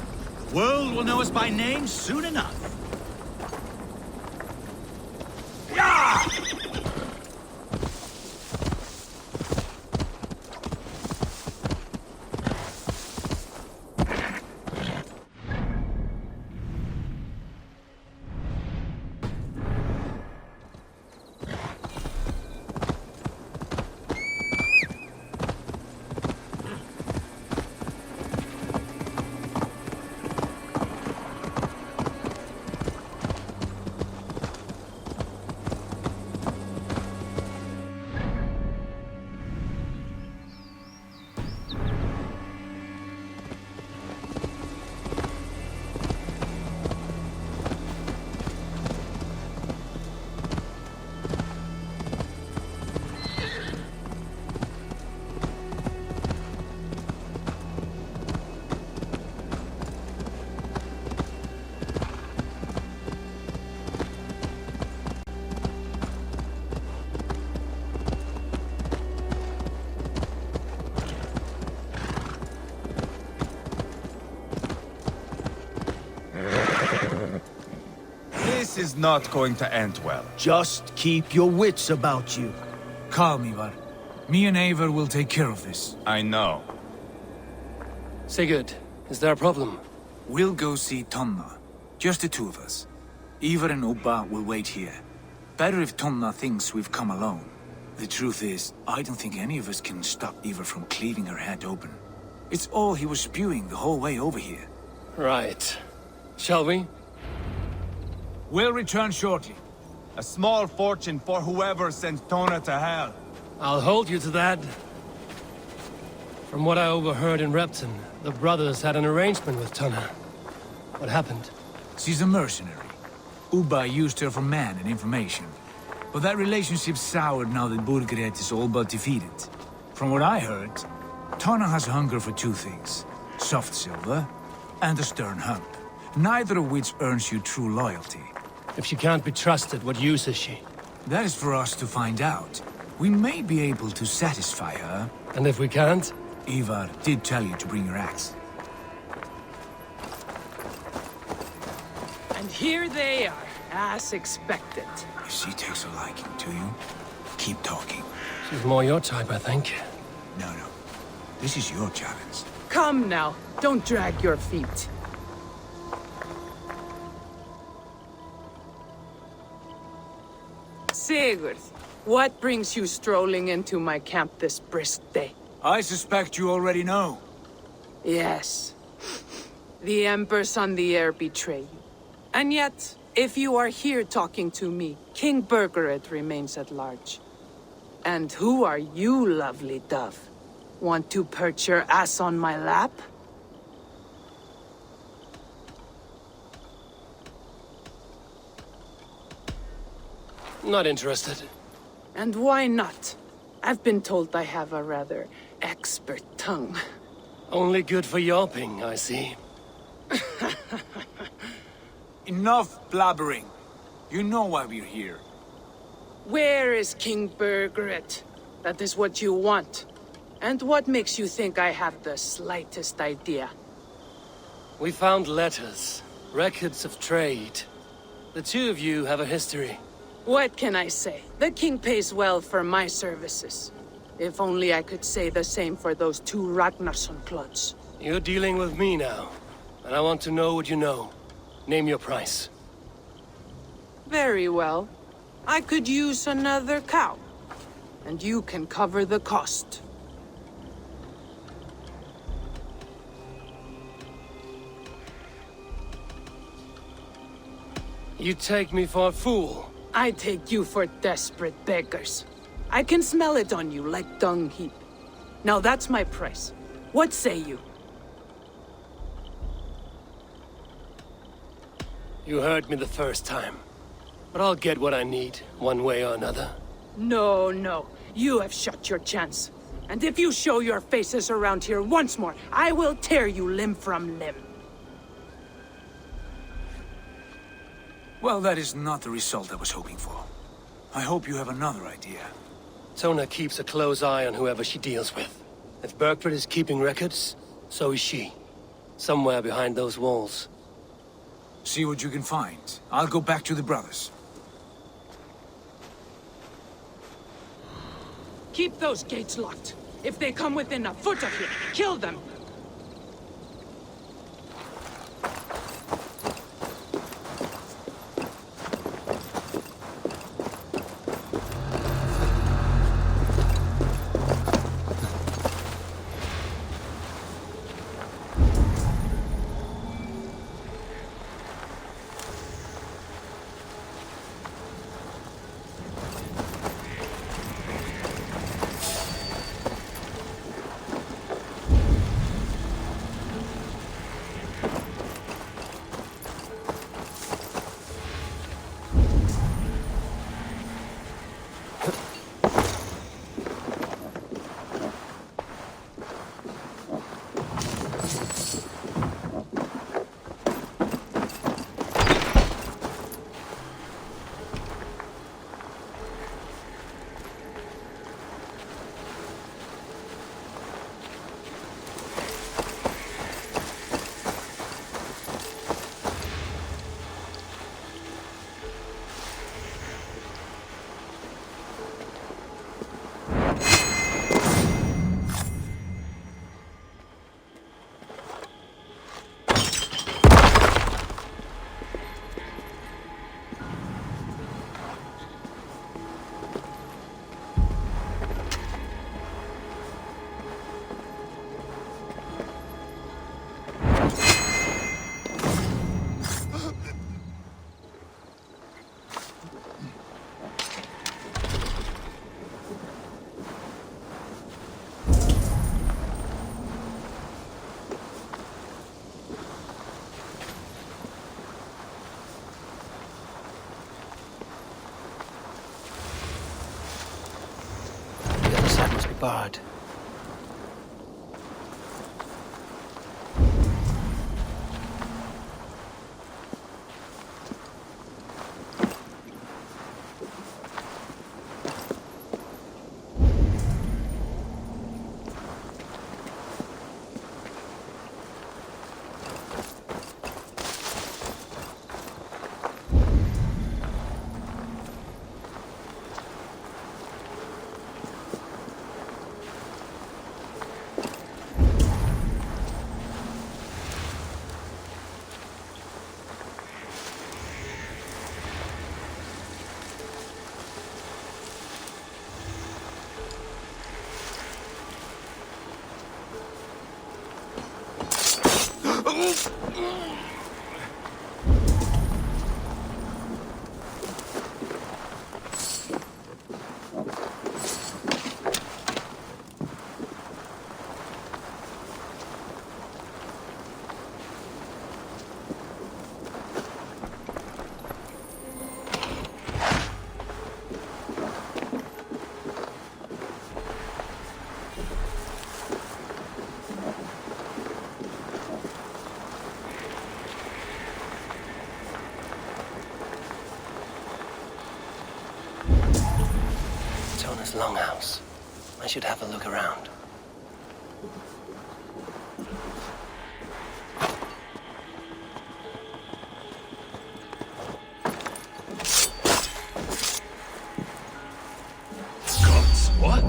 The world will know us by name soon enough. Yeah! This is not going to end well. Just keep your wits about you. Calm, Ivar. Me and Eivor will take care of this. I know. Sigurd, is there a problem? We'll go see Tonna. Just the two of us. Ivar and Ubba will wait here. Better if Tonna thinks we've come alone. The truth is, I don't think any of us can stop Ivar from cleaving her head open. It's all he was spewing the whole way over here. Right. Shall we? We'll return shortly. A small fortune for whoever sends Tona to hell. I'll hold you to that. From what I overheard in Repton, the brothers had an arrangement with Tonna. What happened? She's a mercenary. Ubba used her for man and information. But that relationship soured now that Burgred is all but defeated. From what I heard, Tonna has hunger for two things. Soft silver and a stern hump. Neither of which earns you true loyalty. If she can't be trusted, what use is she? That is for us to find out. We may be able to satisfy her. And if we can't? Ivar did tell you to bring your axe. And here they are, as expected. If she takes a liking to you, keep talking. She's more your type, I think. No. This is your challenge. Come now, don't drag your feet. Sigurd, what brings you strolling into my camp this brisk day? I suspect you already know. Yes. The Embers on the air betray you. And yet, if you are here talking to me, King Burgred remains at large. And who are you, lovely dove? Want to perch your ass on my lap? Not interested. And why not? I've been told I have a rather expert tongue. Only good for yelping, I see. Enough blabbering. You know why we're here. Where is King Burgred? That is what you want. And what makes you think I have the slightest idea? We found letters, records of trade. The two of you have a history. What can I say? The king pays well for my services. If only I could say the same for those two Ragnarsson clods. You're dealing with me now, and I want to know what you know. Name your price. Very well. I could use another cow. And you can cover the cost. You take me for a fool. I take you for desperate beggars. I can smell it on you like dung heap. Now that's my price. What say you? You heard me the first time. But I'll get what I need, one way or another. No. You have shot your chance. And if you show your faces around here once more, I will tear you limb from limb. Well, that is not the result I was hoping for. I hope you have another idea. Tona keeps a close eye on whoever she deals with. If Burgred is keeping records, so is she. Somewhere behind those walls. See what you can find. I'll go back to the brothers. Keep those gates locked. If they come within a foot of you, kill them. bard. Longhouse. I should have a look around. Gods, what?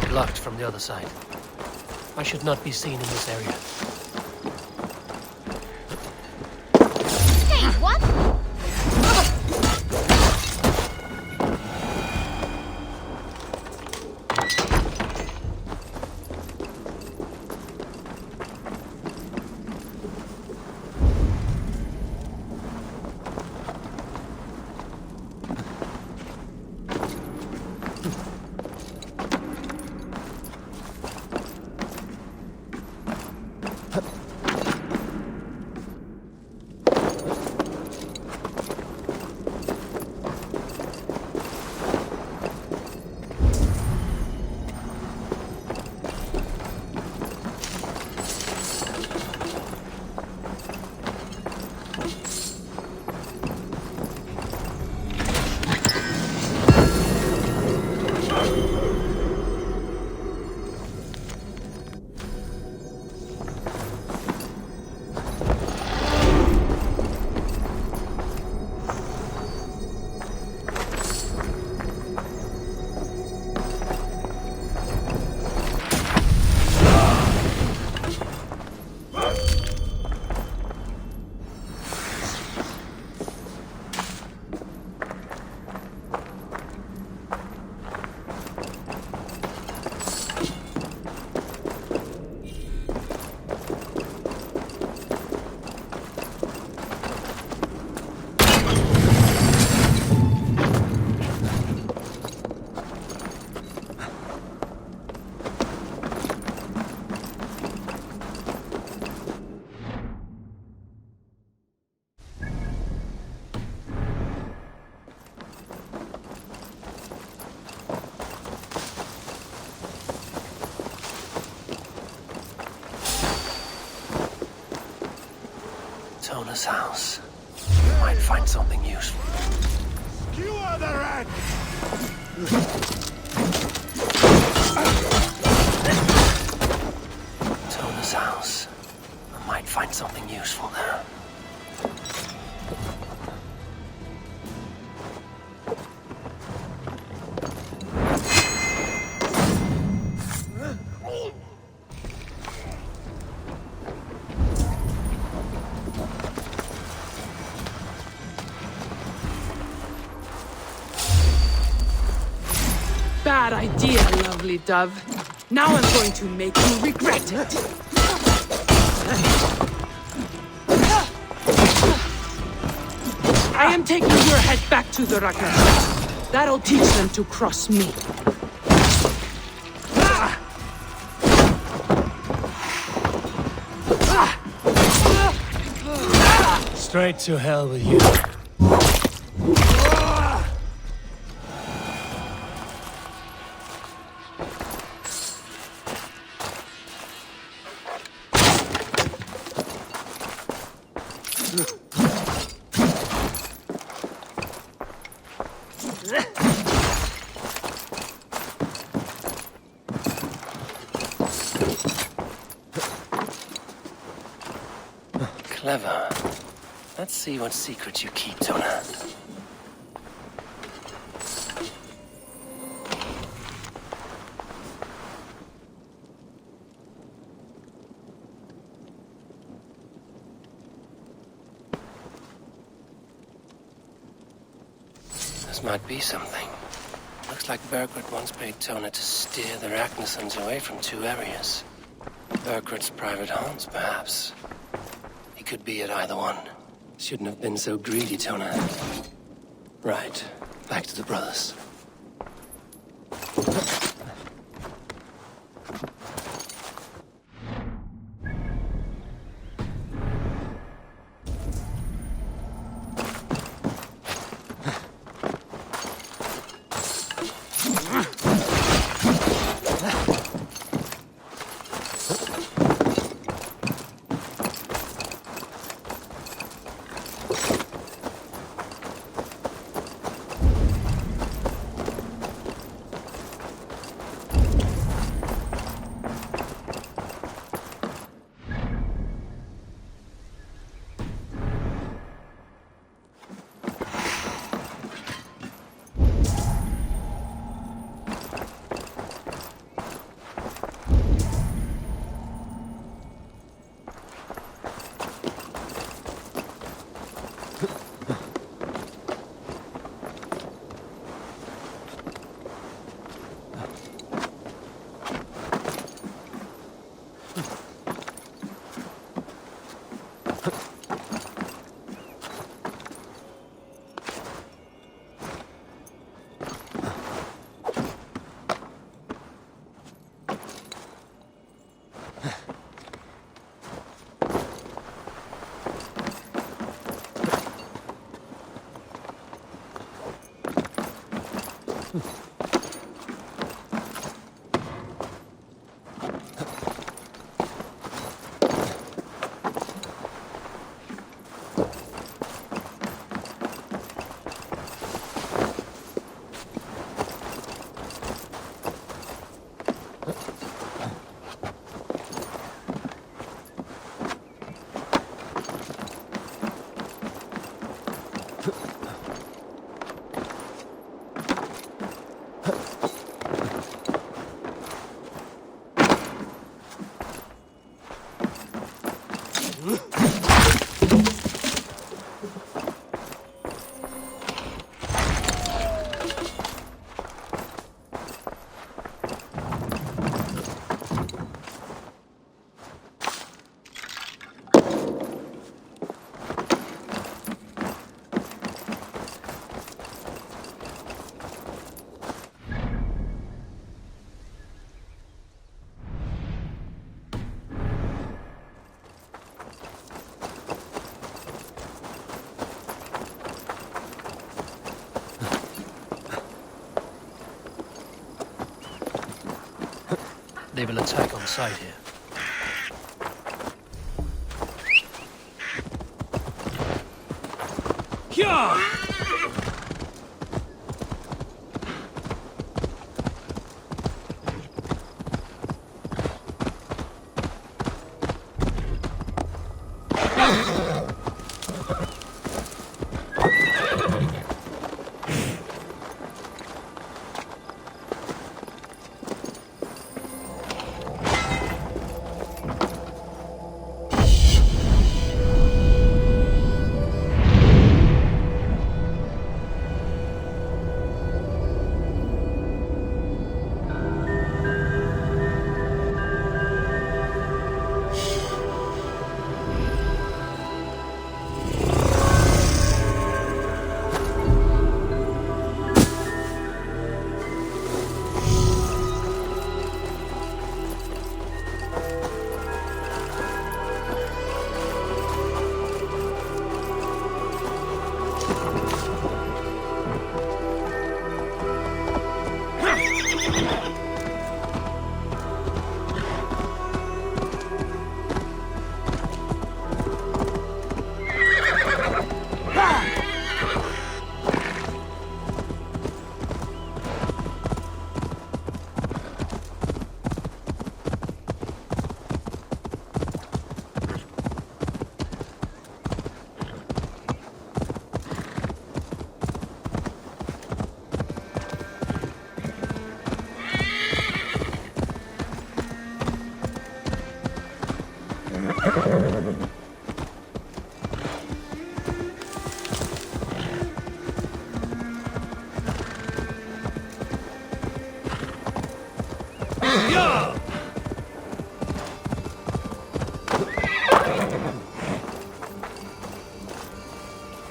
Blocked from the other side. I should not be seen in this area. Hey, what? Tona's house. Might find something useful. Skewer the rat! Tona's house. I might find something useful there. Bad idea, lovely dove. Now I'm going to make you regret it. I am taking your head back to the Ragnar. That'll teach them to cross me. Straight to hell with you. Clever. Let's see what secrets you keep, Tona. This might be something. Looks like Burgred once paid Tona to steer the Ragnarsons away from 2 areas. Burgred's private haunts, perhaps. He could be at either one. Shouldn't have been so greedy, Tona. Right. Back to the brothers. They will attack on sight here.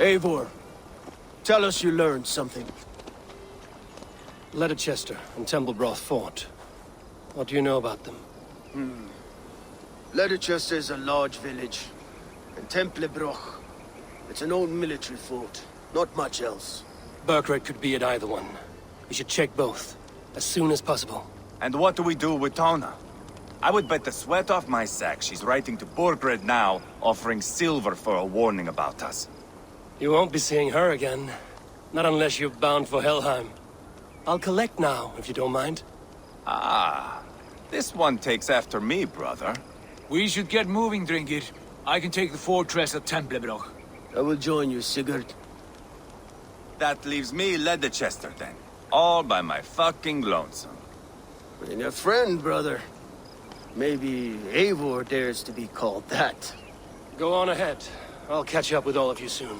Eivor, tell us you learned something. Leicester and Templebroth fought. What do you know about them? Leicester is a large village. And Templebroch, it's an old military fort. Not much else. Burkred could be at either one. We should check both, as soon as possible. And what do we do with Tona? I would bet the sweat off my sack she's writing to Burkred now, offering silver for a warning about us. You won't be seeing her again. Not unless you're bound for Helheim. I'll collect now, if you don't mind. Ah, this one takes after me, brother. We should get moving, Dringir. I can take the fortress at Templebroch. I will join you, Sigurd. That leaves me Leicester then. All by my fucking lonesome. And your friend, brother. Maybe Eivor dares to be called that. Go on ahead. I'll catch up with all of you soon.